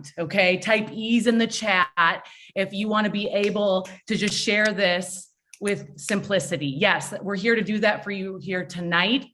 mind. Okay. Type ease in the chat if you want to be able to just share this with simplicity. Yes, we're here to do that for you here tonight.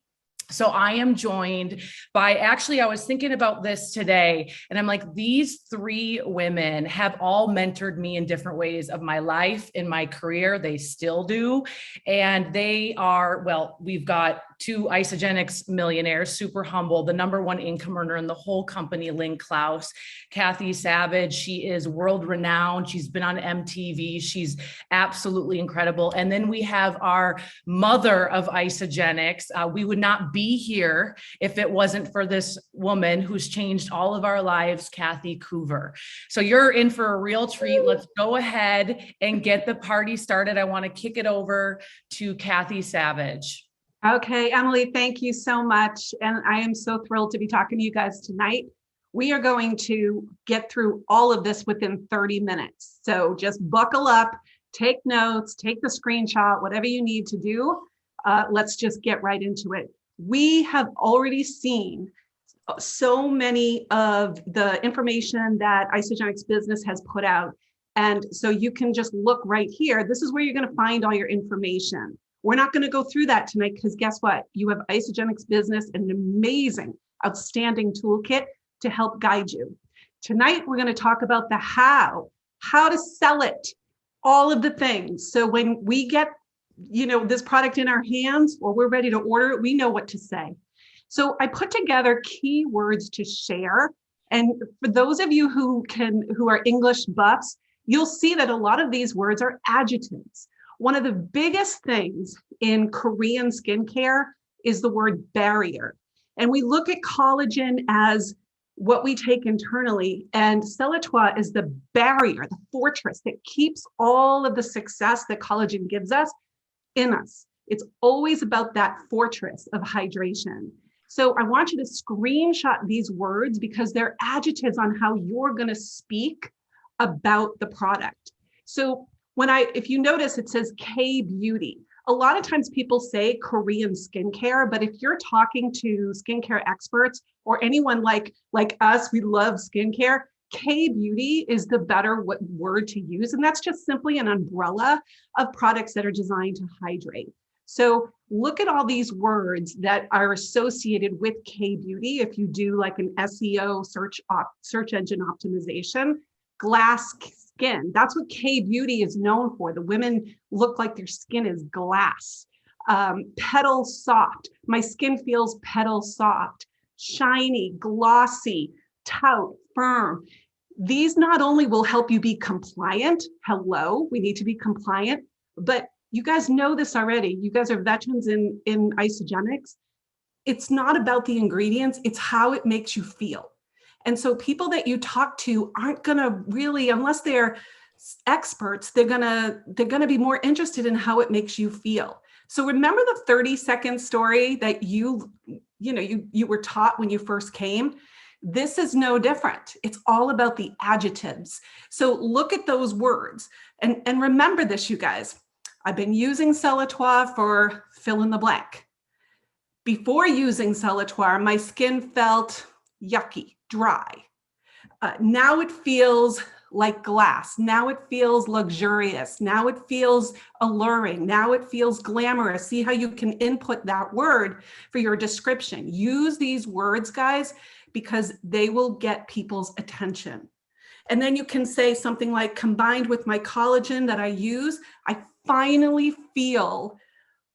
So I am joined by, actually, I was thinking about this today, and I'm like, these three women have all mentored me in different ways of my life, in my career. They still do. And they are, well, we've got two Isogenics millionaires, super humble, the #1 income earner in the whole company, Lynn Klaus, Kathy Savage. She is world renowned. She's been on MTV. She's absolutely incredible. And then we have our mother of Isogenics. We would not be here if it wasn't for this woman who's changed all of our lives, Kathy Coover. So you're in for a real treat. Let's go ahead and get the party started. I want to kick it over to Kathy Savage. Okay, Emily, thank you so much. And I am so thrilled to be talking to you guys tonight. We are going to get through all of this within 30 minutes. So just buckle up, take notes, take the screenshot, whatever you need to do. Let's just get right into it. We have already seen so many of the information that Isogenics Business has put out. And so you can just look right here. This is where you're going to find all your information. We're not going to go through that tonight because guess what? You have Isogenics Business, an amazing, outstanding toolkit to help guide you. Tonight, we're going to talk about the how to sell it, all of the things. So when we get, this product in our hands or we're ready to order it, we know what to say. So I put together keywords to share. And for those of you who are English buffs, you'll see that a lot of these words are adjectives. One of the biggest things in Korean skincare is the word barrier. And we look at collagen as what we take internally, and Celletoi is the barrier, the fortress that keeps all of the success that collagen gives us in us. It's always about that fortress of hydration. So I want you to screenshot these words because they're adjectives on how you're going to speak about the product. So if you notice, it says K-beauty. A lot of times people say Korean skincare, but if you're talking to skincare experts or anyone like us, we love skincare, K-beauty is the better word to use. And that's just simply an umbrella of products that are designed to hydrate. So look at all these words that are associated with K-beauty. If you do like an SEO search engine optimization, glass skin, that's what K-beauty is known for. The women look like their skin is glass. Petal soft, my skin feels petal soft, shiny, glossy, taut, firm. These not only will help you be compliant, hello, we need to be compliant, but you guys know this already. You guys are veterans in Isogenics. It's not about the ingredients, it's how it makes you feel. And so people that you talk to aren't gonna really, unless they're experts, they're gonna be more interested in how it makes you feel. So remember the 30-second story that you were taught when you first came? This is no different. It's all about the adjectives. So look at those words and remember this, you guys. I've been using Celletoi for fill in the blank. Before using Celletoi, my skin felt yucky, dry. Now it feels like glass. Now it feels luxurious. Now it feels alluring. Now it feels glamorous. See how you can input that word for your description. Use these words, guys, because they will get people's attention. And then you can say something like, combined with my collagen that I use, I finally feel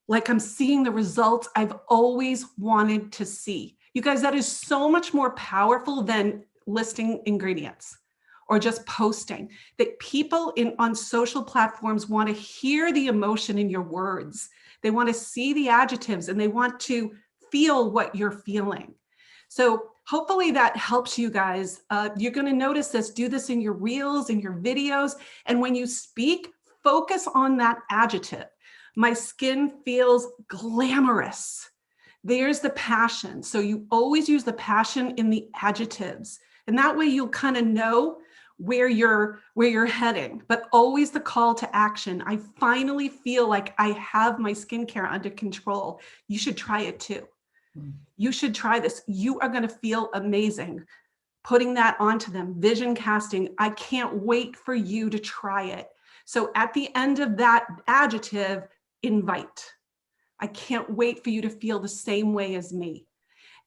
like I'm seeing the results I've always wanted to see. You guys, that is so much more powerful than listing ingredients or just posting. That people on social platforms want to hear the emotion in your words. They want to see the adjectives and they want to feel what you're feeling. So hopefully that helps you guys. You're going to notice this, do this in your reels, in your videos. And when you speak, focus on that adjective. My skin feels glamorous. There's the passion. So you always use the passion in the adjectives. And that way you'll kind of know where you're heading, but always the call to action. I finally feel like I have my skincare under control. You should try it too. You should try this. You are going to feel amazing. putting that onto them, vision casting. I can't wait for you to try it. So at the end of that adjective, invite. I can't wait for you to feel the same way as me.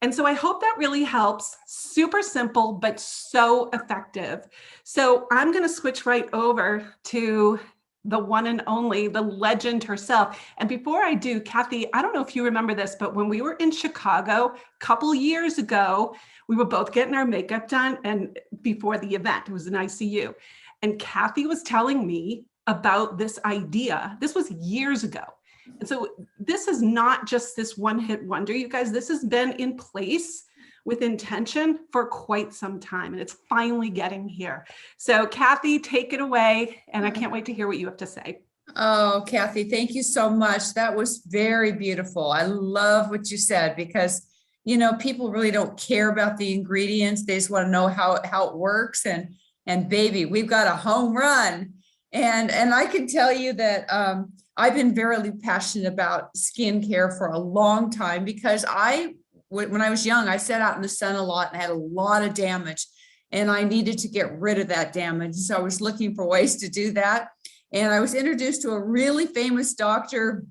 And so I hope that really helps. Super simple, but so effective. So I'm going to switch right over to the one and only, the legend herself. And before I do, Kathy, I don't know if you remember this, but when we were in Chicago a couple years ago, we were both getting our makeup done, and before the event, it was an ICU. And Kathy was telling me about this idea. This was years ago. And so this is not just this one-hit wonder, you guys. This has been in place with intention for quite some time, and it's finally getting here. So Kathy, take it away, and I can't wait to hear what you have to say. Oh, Kathy, thank you so much. That was very beautiful. I love what you said, because, you know, people really don't care about the ingredients. They just want to know how it works. And baby, we've got a home run. And I can tell you that I've been very passionate about skincare for a long time, because when I was young, I sat out in the sun a lot and had a lot of damage, and I needed to get rid of that damage. So I was looking for ways to do that. And I was introduced to a really famous doctor,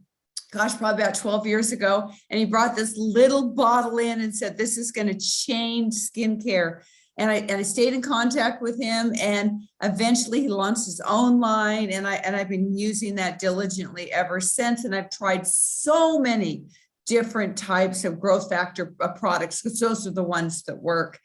gosh, probably about 12 years ago. And he brought this little bottle in and said, this is going to change skincare. And I stayed in contact with him, and eventually he launched his own line. And I've been using that diligently ever since. And I've tried so many different types of growth factor products, because those are the ones that work.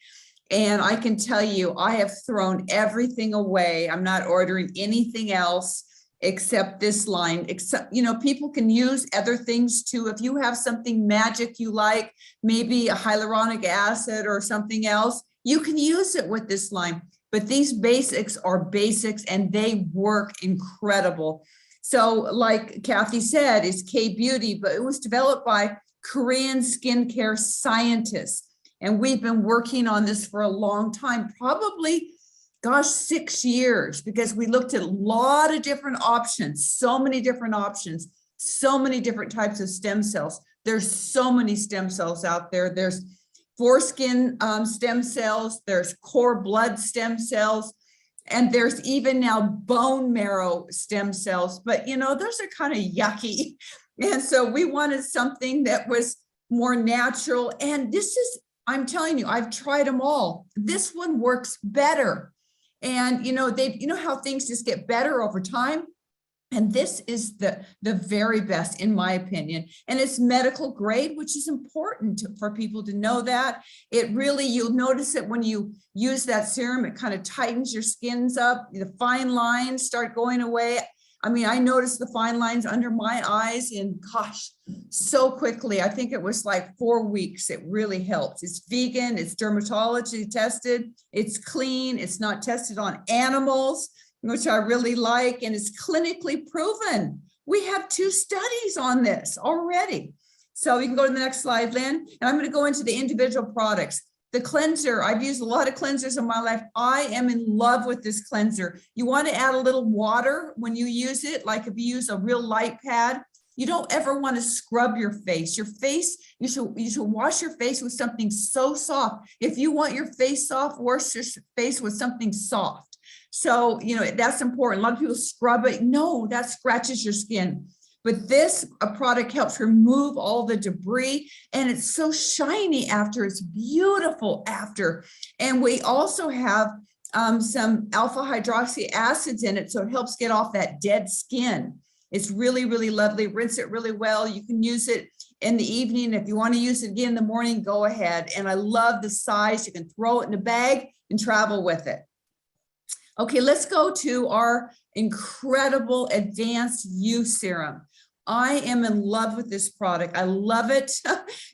And I can tell you, I have thrown everything away. I'm not ordering anything else except this line. Except, you know, people can use other things too. If you have something magic you like, maybe a hyaluronic acid or something else, you can use it with this line. But these basics are basics, and they work incredible. So like Kathy said, it's K-Beauty, but it was developed by Korean skincare scientists. And we've been working on this for a long time, probably, gosh, 6 years, because we looked at a lot of different options, so many different options, so many different types of stem cells. There's so many stem cells out there. There's foreskin stem cells, there's cord blood stem cells, and there's even now bone marrow stem cells. But, you know, those are kind of yucky. And so we wanted something that was more natural. And this is, I'm telling you, I've tried them all. This one works better. And, you know, you know how things just get better over time? And this is the very best, in my opinion. And it's medical grade, which is important for people to know that. It really, you'll notice it when you use that serum, it kind of tightens your skins up. The fine lines start going away. I mean, I noticed the fine lines under my eyes in, gosh, so quickly. I think it was like 4 weeks. It really helps. It's vegan, it's dermatology tested, it's clean, it's not tested on animals, which I really like, and it's clinically proven. We have 2 studies on this already. So you can go to the next slide, Lynn, and I'm going to go into the individual products. The cleanser, I've used a lot of cleansers in my life. I am in love with this cleanser. You want to add a little water when you use it, like if you use a real light pad. You don't ever want to scrub your face. Your face, you should wash your face with something so soft. If you want your face soft, wash your face with something soft. So, you know, that's important. A lot of people scrub it. No, that scratches your skin. But this product helps remove all the debris, and it's so shiny after. It's beautiful after. And we also have some alpha hydroxy acids in it, so it helps get off that dead skin. It's really, really lovely. Rinse it really well. You can use it in the evening. If you want to use it again in the morning, go ahead. And I love the size. You can throw it in a bag and travel with it. Okay, let's go to our incredible advanced U serum. I am in love with this product. I love it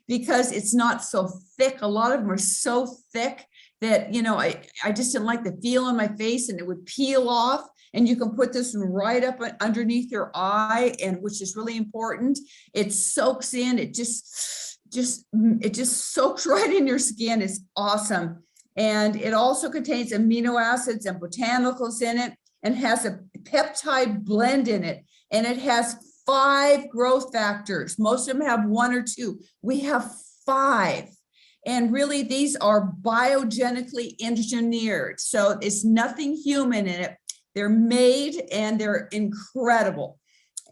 because it's not so thick. A lot of them are so thick that, you know, I just didn't like the feel on my face, and it would peel off. And you can put this one right up underneath your eye, and which is really important. It soaks in. It just soaks right in your skin. It's awesome. And it also contains amino acids and botanicals in it, and has a peptide blend in it. And it has 5 growth factors. Most of them have 1 or 2. We have 5. And really, these are biogenically engineered. So it's nothing human in it. They're made and they're incredible.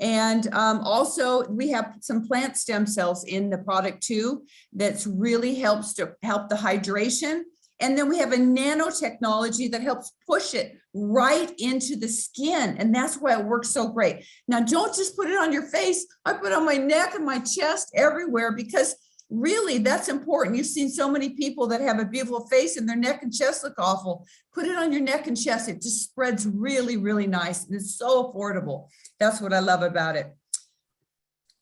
And also we have some plant stem cells in the product too. That's really helps to help the hydration. And then we have a nanotechnology that helps push it right into the skin. And that's why it works so great. Now, don't just put it on your face. I put it on my neck and my chest everywhere, because really that's important. You've seen so many people that have a beautiful face and their neck and chest look awful. Put it on your neck and chest. It just spreads really, really nice. And it's so affordable. That's what I love about it.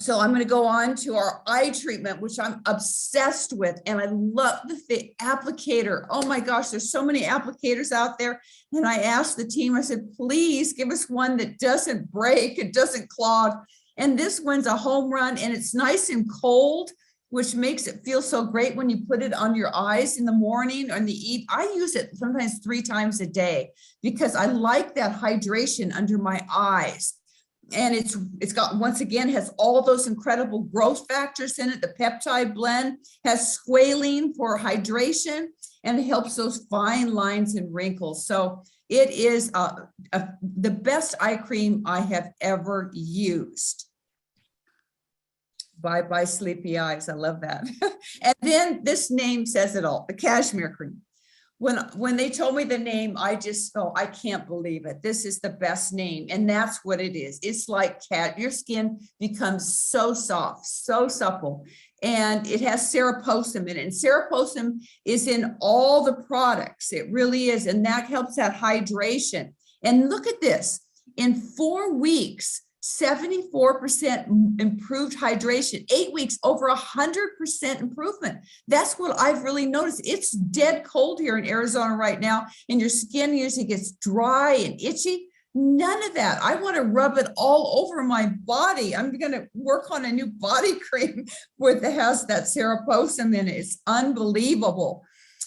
So I'm going to go on to our eye treatment, which I'm obsessed with. And I love the applicator. Oh my gosh, there's so many applicators out there. And I asked the team, I said, please give us one that doesn't break, it doesn't clog. And this one's a home run, and it's nice and cold, which makes it feel so great when you put it on your eyes in the morning or in the evening. I use it sometimes 3 times a day because I like that hydration under my eyes. And it's got, once again, has all those incredible growth factors in it. The peptide blend has squalene for hydration, and it helps those fine lines and wrinkles. So it is the best eye cream I have ever used. Bye bye sleepy eyes. I love that. And then this name says it all, the Cashmere Cream. When they told me the name, I just felt, I can't believe it. This is the best name. And that's what it is. It's like your skin becomes so soft, so supple. And it has Ceroposum in it. And Ceroposum is in all the products. It really is. And that helps that hydration. And look at this. In 4 weeks, 74% improved hydration, 8 weeks, over 100% improvement. That's what I've really noticed. It's dead cold here in Arizona right now, and your skin usually gets dry and itchy. None of that. I want to rub it all over my body. I'm going to work on a new body cream that has that Ceroposum in it. It's unbelievable.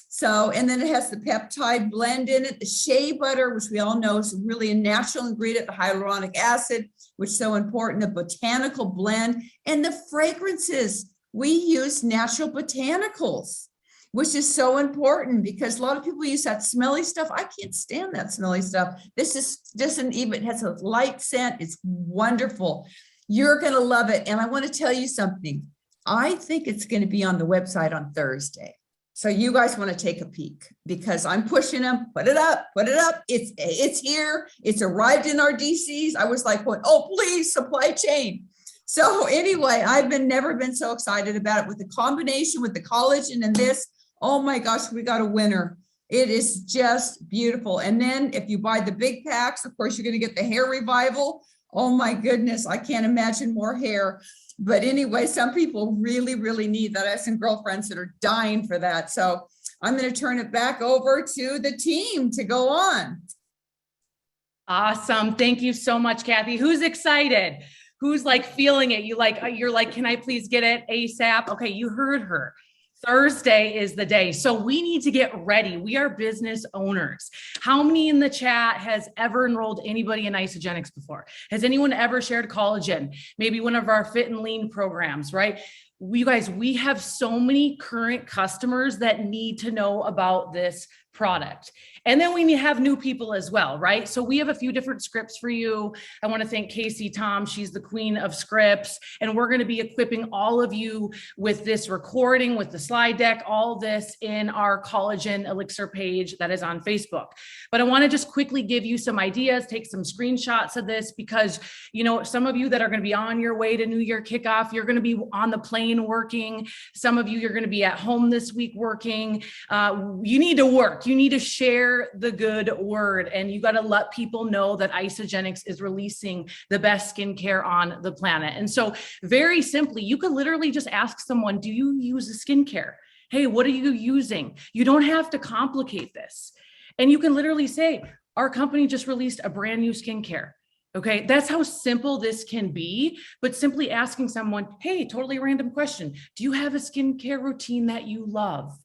So, and then it has the peptide blend in it, the shea butter, which we all know is really a natural ingredient, the hyaluronic acid, which is so important, the botanical blend, and the fragrances. We use natural botanicals, which is so important because a lot of people use that smelly stuff. I can't stand that smelly stuff. This is doesn't even, it has a light scent. It's wonderful. You're going to love it. And I want to tell you something. I think it's going to be on the website on Thursday. So you guys want to take a peek because I'm pushing them, put it up, put it up. It's here. It's arrived in our DCs. I was like, oh, please, supply chain. So anyway, I've never been so excited about it with the combination with the collagen and this. Oh my gosh, we got a winner. It is just beautiful. And then if you buy the big packs, of course, you're going to get the hair revival. Oh my goodness, I can't imagine more hair. But anyway, some people really, really need that. I have some girlfriends that are dying for that. So I'm going to turn it back over to the team to go on. Awesome. Thank you so much, Kathy. Who's excited? Who's like feeling it? You're like, can I please get it ASAP? Okay, you heard her. Thursday is the day. So we need to get ready. We are business owners. How many in the chat has ever enrolled anybody in Isogenics before? Has anyone ever shared collagen? Maybe one of our Fit and Lean programs, right? We have so many current customers that need to know about this product. And then we have new people as well, right? So we have a few different scripts for you. I want to thank Casey Tom. She's the queen of scripts. And we're going to be equipping all of you with this recording, with the slide deck, all this in our Collagen Elixir page that is on Facebook. But I want to just quickly give you some ideas, take some screenshots of this because, you know, some of you that are going to be on your way to New Year kickoff, you're going to be on the plane working. Some of you, you're going to be at home this week working. You need to work. You need to share the good word, and you got to let people know that Isogenics is releasing the best skincare on the planet. And so very simply, you could literally just ask someone, do you use a skincare? Hey, what are you using? You don't have to complicate this. And you can literally say, our company just released a brand new skincare. Okay, that's how simple this can be, but simply asking someone, hey, totally random question. Do you have a skincare routine that you love?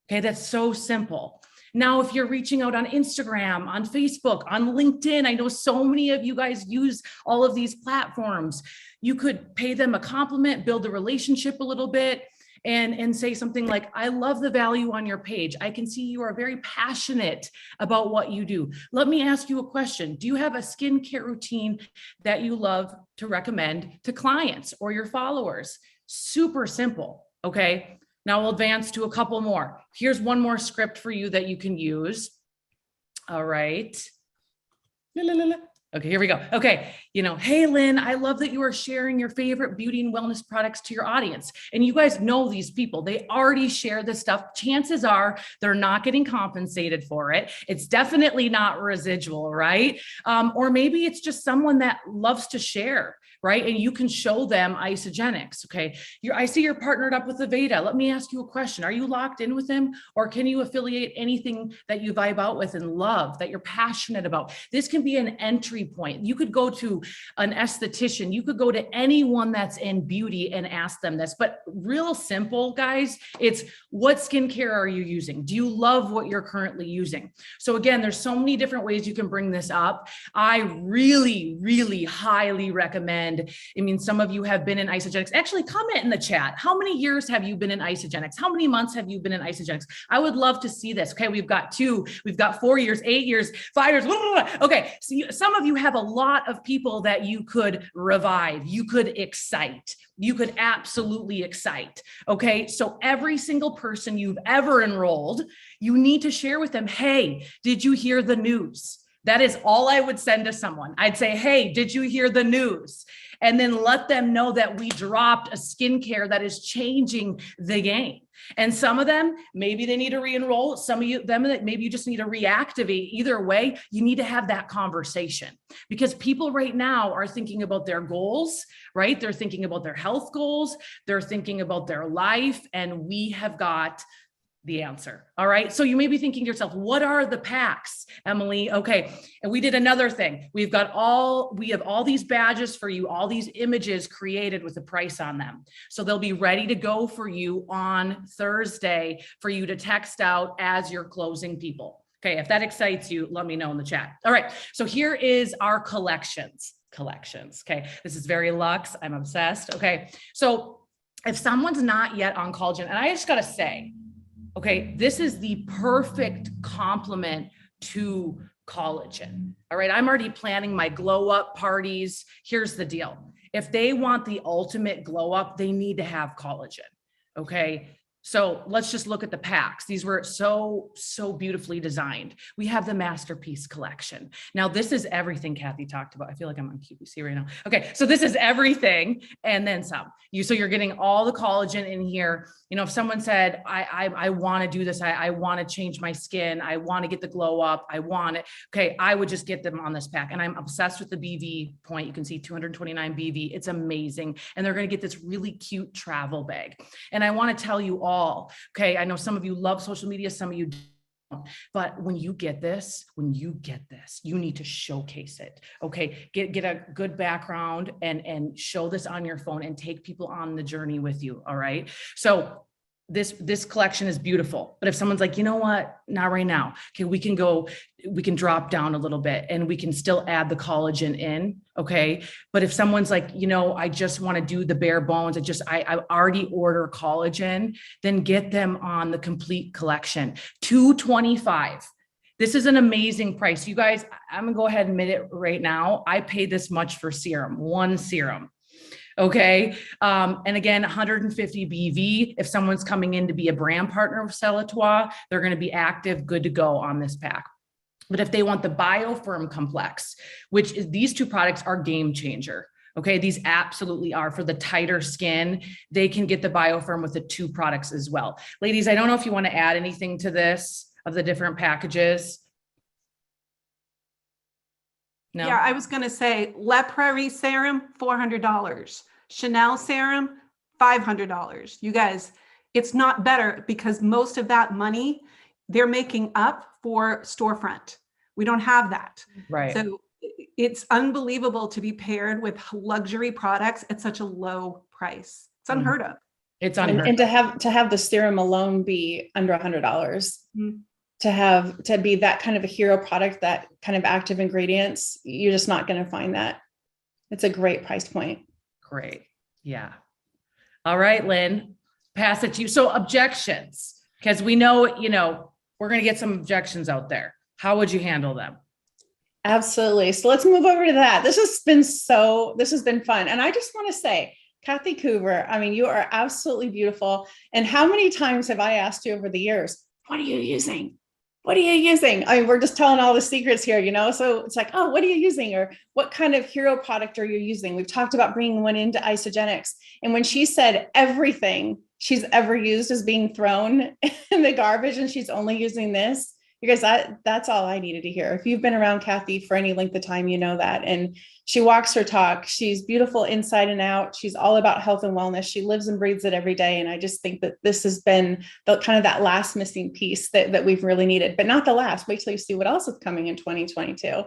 Okay, that's so simple. Now, if you're reaching out on Instagram, on Facebook, on LinkedIn, I know so many of you guys use all of these platforms. You could pay them a compliment, build a relationship a little bit, and say something like, I love the value on your page. I can see you are very passionate about what you do. Let me ask you a question. Do you have a skincare routine that you love to recommend to clients or your followers? Super simple. Okay. Now we'll advance to a couple more. Here's one more script for you that you can use. All right. La, la, la, la. Okay, here we go. Okay. Hey, Lynn, I love that you are sharing your favorite beauty and wellness products to your audience. And you guys know these people, they already share this stuff. Chances are they're not getting compensated for it. It's definitely not residual, right? Or maybe it's just someone that loves to share, right? And you can show them Isogenics. Okay. I see you're partnered up with Aveda. Let me ask you a question. Are you locked in with him, or can you affiliate anything that you vibe out with and love, that you're passionate about? This can be an entry point. You could go to an esthetician. You could go to anyone that's in beauty and ask them this, but real simple, guys. It's, what skincare are you using? Do you love what you're currently using? So again, there's so many different ways you can bring this up. I really, really highly recommend. I mean, some of you have been in Isogenics. Actually, comment in the chat. How many years have you been in Isogenics? How many months have you been in Isogenics? I would love to see this. Okay. We've got 2, we've got 4 years, 8 years, 5 years. Okay. So some of you have a lot of people that you could revive. You could excite. You could absolutely excite. Okay. So every single person you've ever enrolled, you need to share with them, hey, did you hear the news? That is all I would send to someone. I'd say, hey, did you hear the news? And then let them know that we dropped a skincare that is changing the game. And some of them, maybe they need to re-enroll. Some of them, maybe you just need to reactivate. Either way, you need to have that conversation, because people right now are thinking about their goals, right? They're thinking about their health goals. They're thinking about their life. And we have got the answer. All right. So you may be thinking to yourself, what are the packs, Emily? Okay. And we did another thing. We have all these badges for you, all these images created with a price on them. So they'll be ready to go for you on Thursday for you to text out as you're closing people. Okay. If that excites you, let me know in the chat. All right. So here is our collections. Okay. This is very luxe. I'm obsessed. Okay. So if someone's not yet on collagen, and I just got to say, okay, this is the perfect complement to collagen. All right, I'm already planning my glow up parties. Here's the deal. If they want the ultimate glow up, they need to have collagen. Okay. So let's just look at the packs. These were so beautifully designed. We have the Masterpiece collection. Now, this is everything Kathy talked about. I feel like I'm on QVC right now. Okay, so this is everything and then some. So you're getting all the collagen in here. If someone said, I want to do this, I want to change my skin, I want to get the glow up, I want it. Okay, I would just get them on this pack. And I'm obsessed with the BV point. You can see 229 BV. It's amazing. And they're going to get this really cute travel bag. And I want to tell you all, okay, I know some of you love social media, some of you don't, but when you get this, you need to showcase it. Okay. Get a good background and show this on your phone and take people on the journey with you. All right. So this collection is beautiful, but if someone's like, you know what, not right now. Okay. We can drop down a little bit and we can still add the collagen in. Okay. But if someone's like, I just want to do the bare bones, I already order collagen, then get them on the complete collection. $225. This is an amazing price. You guys, I'm gonna go ahead and admit it right now. I paid this much for serum, one serum. Okay. And again, 150 BV. If someone's coming in to be a brand partner of Celletoi, they're going to be active, good to go on this pack. But if they want the BioFirm complex, which is, these two products are game changer. Okay. These absolutely are for the tighter skin. They can get the BioFirm with the 2 products as well. Ladies, I don't know if you want to add anything to this of the different packages. No. Yeah, I was going to say La Prairie serum, $400. Chanel serum, $500. You guys, it's not better because most of that money they're making up for storefront. We don't have that. Right. So it's unbelievable to be paired with luxury products at such a low price. It's unheard of. It's unheard and of. to have the serum alone be under $100. Mm-hmm. To be that kind of a hero product, that kind of active ingredients, you're just not going to find that. It's a great price point. Great. Yeah. All right, Lynn, pass it to you. So objections, because we know, we're going to get some objections out there. How would you handle them? Absolutely. So let's move over to that. This has been fun. And I just want to say, Kathy Coover, I mean, you are absolutely beautiful. And how many times have I asked you over the years, what are you using? What are you using? I mean, we're just telling all the secrets here, so it's like, oh, what are you using? Or what kind of hero product are you using? We've talked about bringing one into Isogenics. And when she said everything she's ever used is being thrown in the garbage and she's only using this, you guys, that's all I needed to hear. If you've been around Kathy for any length of time, you know that. And she walks her talk. She's beautiful inside and out. She's all about health and wellness. She lives and breathes it every day. And I just think that this has been the kind of that last missing piece that we've really needed, but not the last. Wait till you see what else is coming in 2022.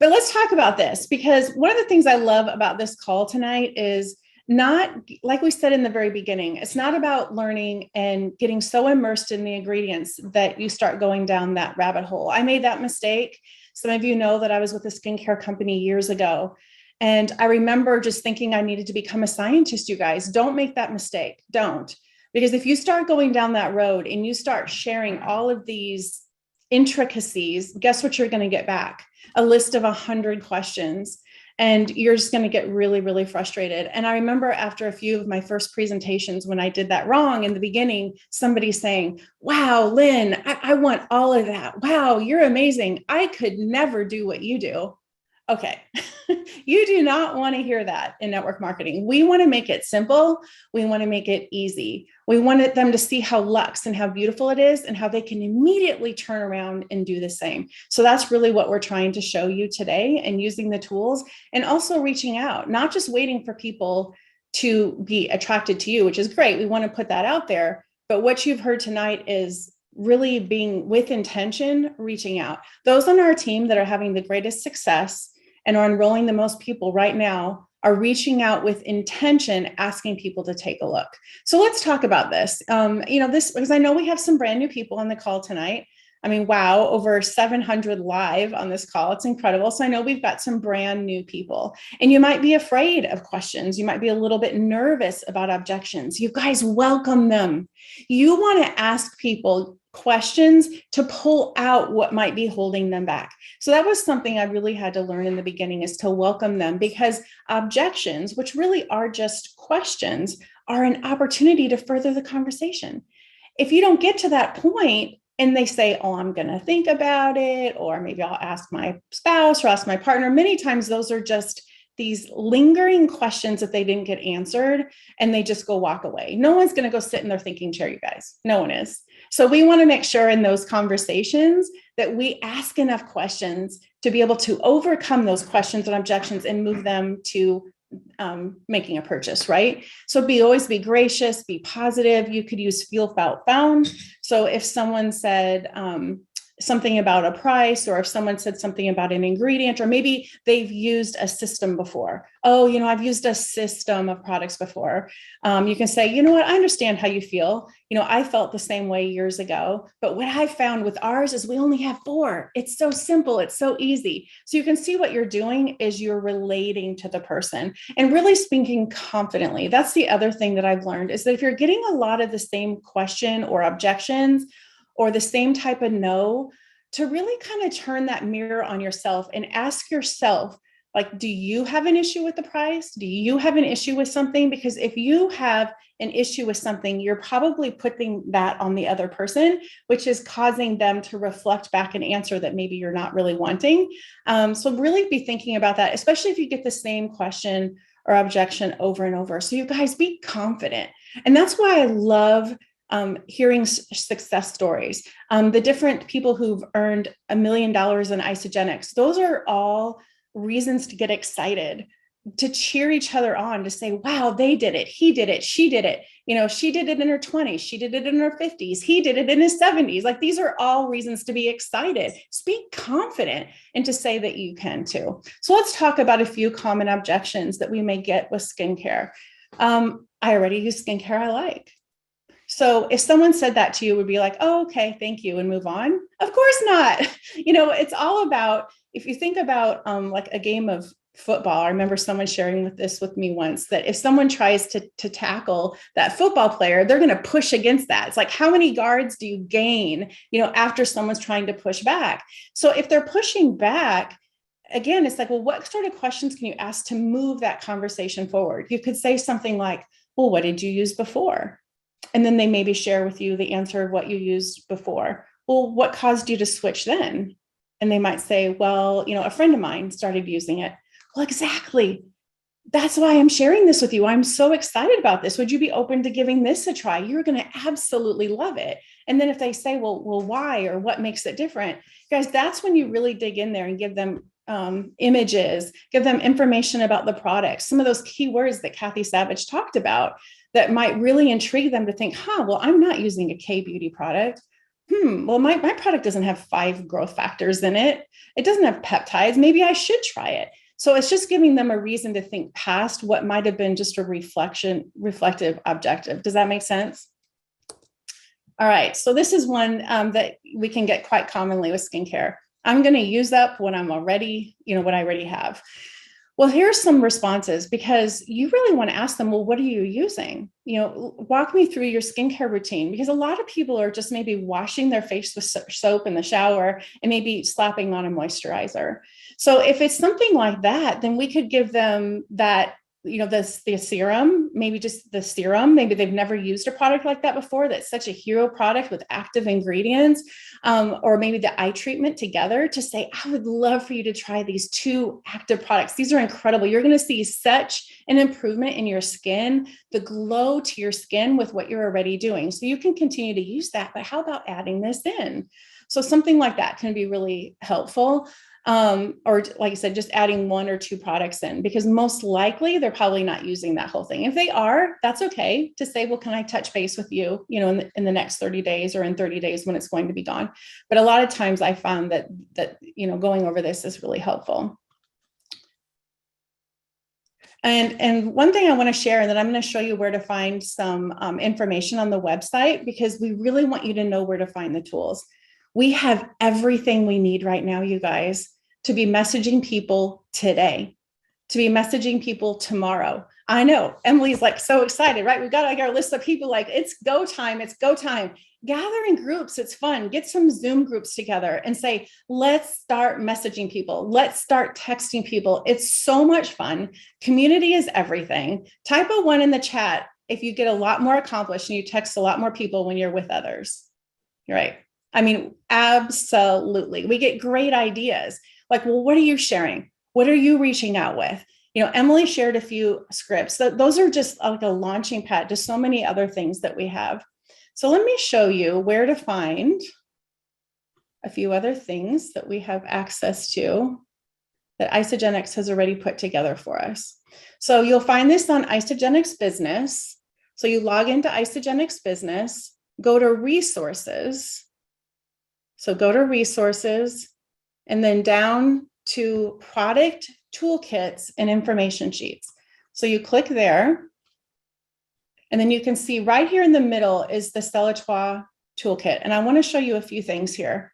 But let's talk about this, because one of the things I love about this call tonight is not, like we said in the very beginning, it's not about learning and getting so immersed in the ingredients that you start going down that rabbit hole. I made that mistake. Some of you know that I was with a skincare company years ago. And I remember just thinking I needed to become a scientist. You guys, don't make that mistake. Don't. Because if you start going down that road and you start sharing all of these intricacies, guess what you're going to get back? A list of 100 questions. And you're just going to get really, really frustrated. And I remember after a few of my first presentations, when I did that wrong in the beginning, somebody saying, wow, Lynn, I want all of that. Wow, you're amazing. I could never do what you do. Okay. You do not want to hear that in network marketing. We want to make it simple. We want to make it easy. We wanted them to see how luxe and how beautiful it is and how they can immediately turn around and do the same. So that's really what we're trying to show you today, and using the tools and also reaching out, not just waiting for people to be attracted to you, which is great. We want to put that out there. But what you've heard tonight is really being with intention, reaching out. Those on our team that are having the greatest success and are enrolling the most people right now are reaching out with intention, asking people to take a look. So let's talk about this. This, because I know we have some brand new people on the call tonight. I mean, wow, over 700 live on this call. It's incredible. So I know we've got some brand new people, and you might be afraid of questions. You might be a little bit nervous about objections. You guys welcome them. You want to ask people questions to pull out what might be holding them back. So that was something I really had to learn in the beginning, is to welcome them, because objections, which really are just questions, are an opportunity to further the conversation. If you don't get to that point and they say, oh, I'm going to think about it, or maybe I'll ask my spouse or ask my partner, many times those are just these lingering questions that they didn't get answered, and they just go walk away. No one's going to go sit in their thinking chair, you guys. No one is. So we want to make sure in those conversations that we ask enough questions to be able to overcome those questions and objections and move them to making a purchase, right? So always be gracious, be positive. You could use feel, felt, found. So if someone said something about a price, or if someone said something about an ingredient, or maybe they've used a system before. Oh, I've used a system of products before. You can say, you know what, I understand how you feel. I felt the same way years ago, but what I found with ours is we only have 4. It's so simple. It's so easy. So you can see what you're doing is you're relating to the person and really speaking confidently. That's the other thing that I've learned, is that if you're getting a lot of the same question or objections, or the same type of no, to really kind of turn that mirror on yourself and ask yourself, like, do you have an issue with the price? Do you have an issue with something? Because if you have an issue with something, you're probably putting that on the other person, which is causing them to reflect back an answer that maybe you're not really wanting. So really be thinking about that, especially if you get the same question or objection over and over. So you guys, be confident. And that's why I love hearing success stories, the different people who've earned $1 million in Isogenics. Those are all reasons to get excited, to cheer each other on, to say, wow, they did it. He did it. She did it. She did it in her 20s. She did it in her 50s. He did it in his 70s. Like, these are all reasons to be excited. Speak confident, and to say that you can too. So let's talk about a few common objections that we may get with skincare. I already use skincare I like. So if someone said that to you, it would be like, oh, okay, thank you, and move on. Of course not. It's all about, if you think about like a game of football. I remember someone sharing this with me once, that if someone tries to tackle that football player, they're going to push against that. It's like, how many guards do you gain, after someone's trying to push back? So if they're pushing back, again, it's like, well, what sort of questions can you ask to move that conversation forward? You could say something like, well, what did you use before? And then they maybe share with you the answer of what you used before. Well, what caused you to switch then? And they might say, well, a friend of mine started using it. Well, exactly. That's why I'm sharing this with you. I'm so excited about this. Would you be open to giving this a try? You're going to absolutely love it. And then if they say, well, why, or what makes it different? Guys, that's when you really dig in there and give them images, give them information about the product, some of those keywords that Kathy Savage talked about that might really intrigue them to think, well, I'm not using a K-beauty product. Well, my product doesn't have 5 growth factors in it. It doesn't have peptides. Maybe I should try it. So it's just giving them a reason to think past what might have been just a reflective objective. Does that make sense? All right. So this is one that we can get quite commonly with skincare. I'm going to use up what I'm already, what I already have. Well, here's some responses, because you really want to ask them, well, what are you using? Walk me through your skincare routine, because a lot of people are just maybe washing their face with soap in the shower and maybe slapping on a moisturizer. So if it's something like that, then we could give them that, the serum, maybe just the serum. Maybe they've never used a product like that before. That's such a hero product with active ingredients, or maybe the eye treatment together, to say, I would love for you to try these 2 active products. These are incredible. You're going to see such an improvement in your skin, the glow to your skin with what you're already doing. So you can continue to use that, but how about adding this in? So something like that can be really helpful. Or like I said, just adding 1 or 2 products in, because most likely they're probably not using that whole thing. If they are, that's okay to say, well, can I touch base with you, in the next 30 days or in 30 days when it's going to be gone. But a lot of times I found that going over this is really helpful. And one thing I want to share, and then I'm going to show you where to find some information on the website, because we really want you to know where to find the tools. We have everything we need right now, you guys, to be messaging people today, to be messaging people tomorrow. I know Emily's like so excited, right? We've got like our list of people like, it's go time, it's go time. Gather in groups, it's fun. Get some Zoom groups together and say, let's start messaging people. Let's start texting people. It's so much fun. Community is everything. Type a 1 in the chat if you get a lot more accomplished and you text a lot more people when you're with others. You're right. I mean, absolutely. We get great ideas. Like, well, what are you sharing? What are you reaching out with? Emily shared a few scripts. Those are just like a launching pad to so many other things that we have. So let me show you where to find a few other things that we have access to that Isagenix has already put together for us. So you'll find this on Isagenix Business. So you log into Isagenix Business, go to Resources. So go to Resources, and then down to Product, Toolkits, and Information Sheets. So you click there, and then you can see right here in the middle is the Celletoi Toolkit. And I want to show you a few things here.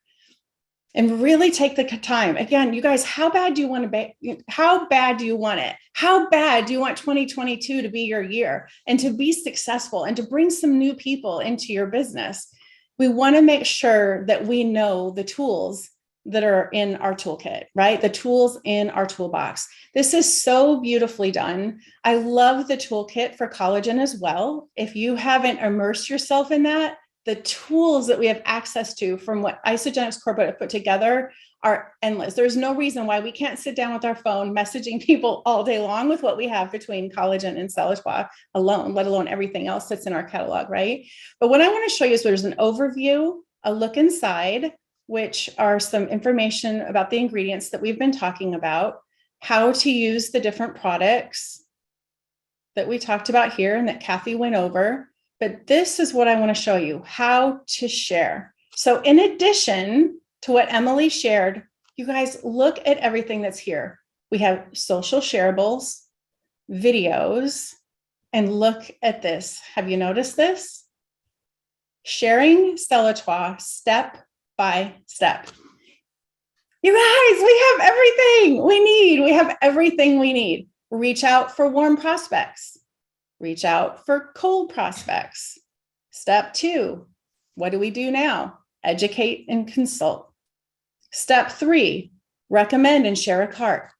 And really take the time. Again, you guys, how bad do you want to be? How bad do you want it? How bad do you want 2022 to be your year and to be successful and to bring some new people into your business? We want to make sure that we know the tools that are in our toolkit, right? The tools in our toolbox. This is so beautifully done. I love the toolkit for collagen as well. If you haven't immersed yourself in that, the tools that we have access to from what Isagenix Corporate have put together are endless. There's no reason why we can't sit down with our phone messaging people all day long with what we have between collagen and Celletoi alone, let alone everything else that's in our catalog, right? But what I want to show you is there's an overview, a look inside, which are some information about the ingredients that we've been talking about, how to use the different products that we talked about here and that Kathy went over. But this is what I want to show you, how to share. So in addition to what Emily shared, you guys look at everything that's here. We have social shareables, videos, and look at this. Have you noticed this? sharing Celletoi step by step. You guys, we have everything we need. We have everything we need. Reach out for warm prospects. Reach out for cold prospects. Step 2, what do we do now? Educate and consult. Step 3, recommend and share a cart.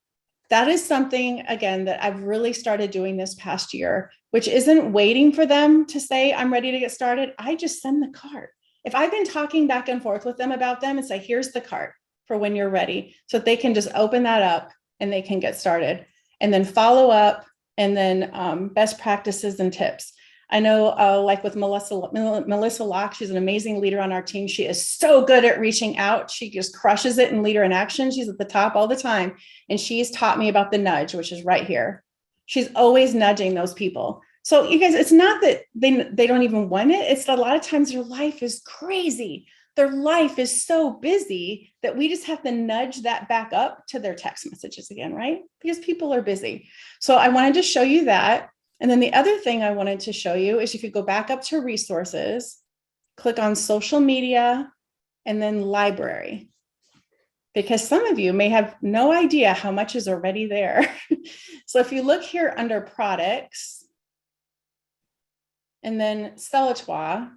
That is something, again, that I've really started doing this past year, which isn't waiting for them to say, I'm ready to get started. I just send the cart. If I've been talking back and forth with them about them and say, here's the cart for when you're ready, so that they can just open that up and they can get started, and then follow up, and then best practices and tips. I know like with Melissa Locke, she's an amazing leader on our team. She is so good at reaching out. She just crushes it in Leader in Action. She's at the top all the time. And she's taught me about the nudge, which is right here. She's always nudging those people. So you guys, it's not that they don't even want it. It's that a lot of times their life is crazy. Their life is so busy that we just have to nudge that back up to their text messages again, right? Because people are busy. So I wanted to show you that. And then the other thing I wanted to show you is if you go back up to resources, click on social media, and then library, because some of you may have no idea how much is already there. So if you look here under products, and then Celletoi,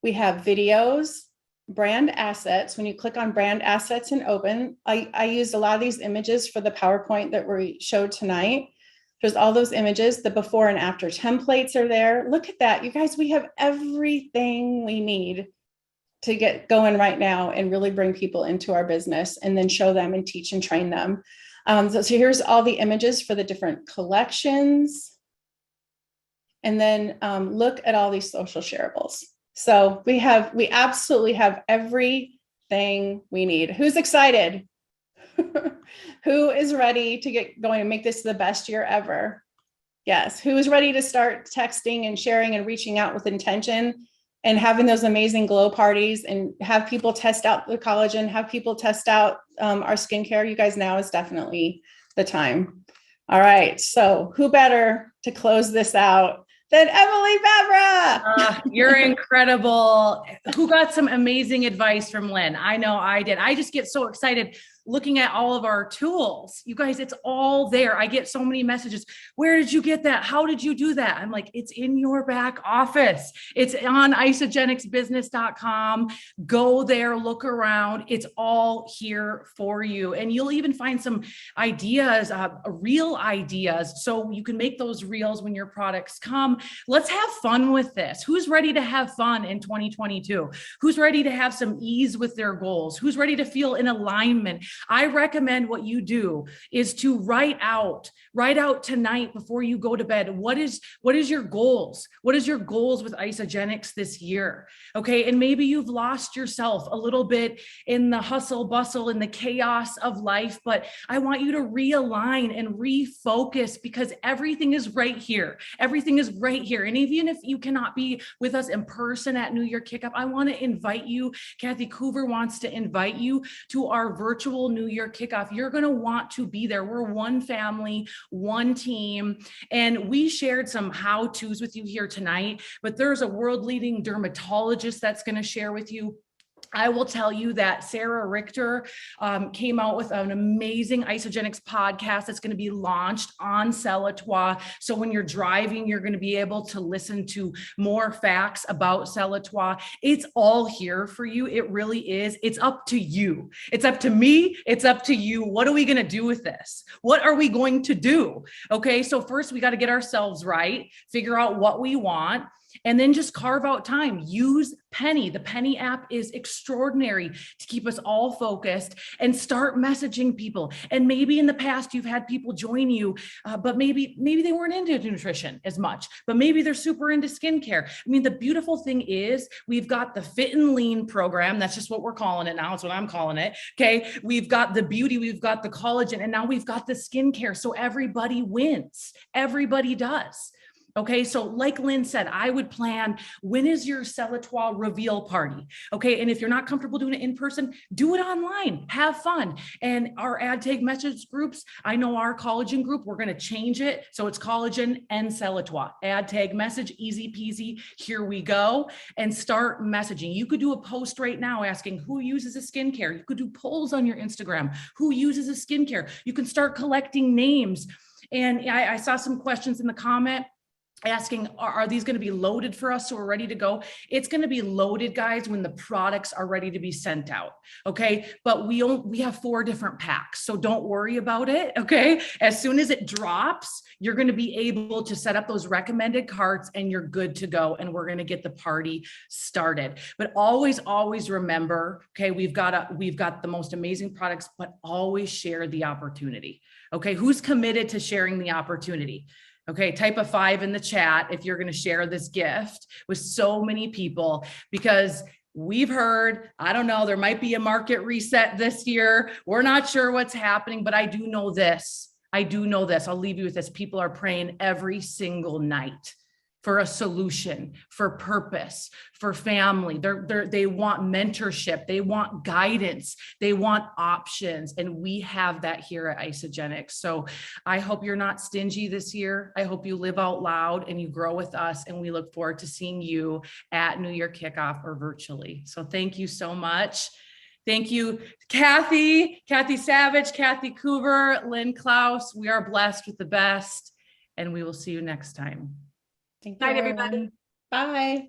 we have videos, brand assets. When you click on brand assets and open, I used a lot of these images for the PowerPoint that we showed tonight. There's all those images, the before and after templates are there. Look at that. You guys, we have everything we need to get going right now and really bring people into our business and then show them and teach and train them. So here's all the images for the different collections. And then look at all these social shareables. So we absolutely have everything we need. Who's excited? Who is ready to get going and make this the best year ever? Yes. Who is ready to start texting and sharing and reaching out with intention and having those amazing glow parties and have people test out the collagen, have people test out our skincare? You guys, now is definitely the time. All right. So who better to close this out than Emily Fabra? You're incredible. Who got some amazing advice from Lynn? I know I did. I just get so excited looking at all of our tools. You guys, it's all there. I get so many messages. Where did you get that? How did you do that? I'm like, it's in your back office. It's on isogenicsbusiness.com. Go there, look around. It's all here for you. And you'll even find some ideas, real ideas. So you can make those reels when your products come. Let's have fun with this. Who's ready to have fun in 2022? Who's ready to have some ease with their goals? Who's ready to feel in alignment? I recommend what you do is to write out tonight before you go to bed. What is your goals? What is your goals with Isogenics this year? Okay. And maybe you've lost yourself a little bit in the hustle bustle and the chaos of life, but I want you to realign and refocus because everything is right here. Everything is right here. And even if you cannot be with us in person at New Year Kickoff, I want to invite you. Kathy Coover wants to invite you to our virtual New Year Kickoff. You're going to want to be there. We're one family, one team, and we shared some how-tos with you here tonight, but there's a world-leading dermatologist that's going to share with you. I will tell you that Sarah Richter came out with an amazing Isogenics podcast that's going to be launched on Celletoi. So when you're driving, you're going to be able to listen to more facts about Celletoi. It's all here for you. It really is. It's up to you. It's up to me. It's up to you. What are we going to do with this? What are we going to do? Okay. So first we got to get ourselves right, figure out what we want, and then just carve out time. Use Penny. The Penny app is extraordinary to keep us all focused and start messaging people. And maybe in the past you've had people join you, but maybe they weren't into nutrition as much, but maybe they're super into skincare. I mean, the beautiful thing is we've got the Fit and Lean program. That's just what we're calling it now. It's what I'm calling it. Okay. We've got the beauty, we've got the collagen, and now we've got the skincare. So everybody wins. Everybody does. Okay, so like Lynn said, I would plan, when is your Celletoi reveal party? Okay, and if you're not comfortable doing it in person, do it online, have fun. And our ad tag message groups, I know our collagen group, we're gonna change it. So it's collagen and Celletoi, ad tag message, easy peasy, here we go. And start messaging. You could do a post right now asking who uses a skincare. You could do polls on your Instagram, who uses a skincare. You can start collecting names. And I saw some questions in the comment asking, are these going to be loaded for us so we're ready to go? It's going to be loaded, guys, when the products are ready to be sent out. Okay, but we have 4 different packs, so don't worry about it. Okay, as soon as it drops, you're going to be able to set up those recommended carts and you're good to go, and we're going to get the party started. But always remember, okay, we've got the most amazing products, but always share the opportunity. Okay, who's committed to sharing the opportunity? Okay, type a 5 in the chat if you're going to share this gift with so many people, because we've heard, I don't know, there might be a market reset this year. We're not sure what's happening, but I do know this. I'll leave you with this. People are praying every single night for a solution, for purpose, for family. They want mentorship. They want guidance. They want options. And we have that here at Isogenics. So I hope you're not stingy this year. I hope you live out loud and you grow with us. And we look forward to seeing you at New Year kickoff or virtually. So thank you so much. Thank you, Kathy Savage, Kathy Coover, Lynn Klaus. We are blessed with the best, and we will see you next time. Thank Night, you, everybody. everyone. Bye.